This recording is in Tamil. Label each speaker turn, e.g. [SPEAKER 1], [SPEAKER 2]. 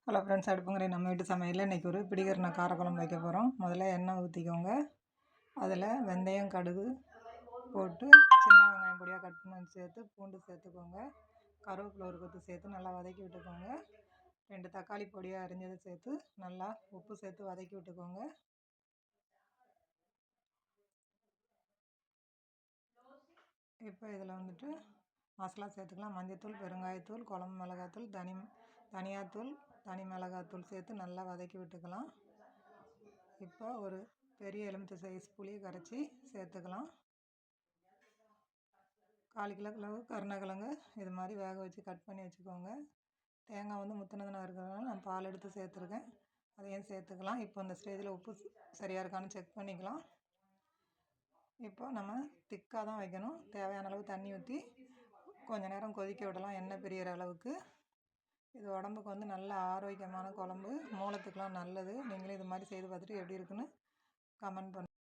[SPEAKER 1] ஹலோ ஃப்ரெண்ட்ஸ், அடுப்புங்கிற நம்ம வீட்டு சமையலில் இன்றைக்கி ஒரு பிடிகரண காரக்குழம்பு வைக்க போகிறோம். முதல்ல எண்ணெய் ஊற்றிக்கோங்க. அதில் வெந்தயம், கடுகு போட்டு சின்ன வெங்காயம் பொடியாக கட் பண்ணி சேர்த்து பூண்டு சேர்த்துக்கோங்க. கருவேப்பிலை ஒரு கொத்து சேர்த்து நல்லா வதக்கி விட்டுக்கோங்க. 2 தக்காளி பொடியாக அரிஞ்சதை சேர்த்து நல்லா உப்பு சேர்த்து வதக்கி விட்டுக்கோங்க. இப்போ இதில் வந்துட்டு மசாலா சேர்த்துக்கலாம். மஞ்சள்தூள், பெருங்காயத்தூள், குழம்பு மிளகாத்தூள், தனியாத்தூள், தனி மிளகாத்தூள் சேர்த்து நல்லா வதக்கி விட்டுக்கலாம். இப்போ ஒரு பெரிய எலுமிச்சை சைஸ் புளியை கரைச்சி சேர்த்துக்கலாம். 1/4 கிலோ அளவு கருணக்கிழங்கு இது மாதிரி வேக வச்சு கட் பண்ணி வச்சுக்கோங்க. தேங்காய் வந்து முத்தினதுனா இருக்கிறதுனால நான் பால் எடுத்து சேர்த்துருக்கேன், அதையும் சேர்த்துக்கலாம். இப்போ இந்த ஸ்டேஜில் உப்பு சரியாக இருக்கான்னு செக் பண்ணிக்கலாம். இப்போ நம்ம திக்காக தான் வைக்கணும். தேவையான அளவு தண்ணி ஊற்றி கொஞ்சம் நேரம் கொதிக்க விடலாம், எண்ணெய் பிரியிற அளவுக்கு. இது உடம்புக்கு வந்து நல்ல ஆரோக்கியமான குழம்பு, மூலத்துக்கெலாம் நல்லது. நீங்களும் இது மாதிரி செய்து பார்த்துட்டு எப்படி இருக்குன்னு கமெண்ட் பண்ணுங்கள்.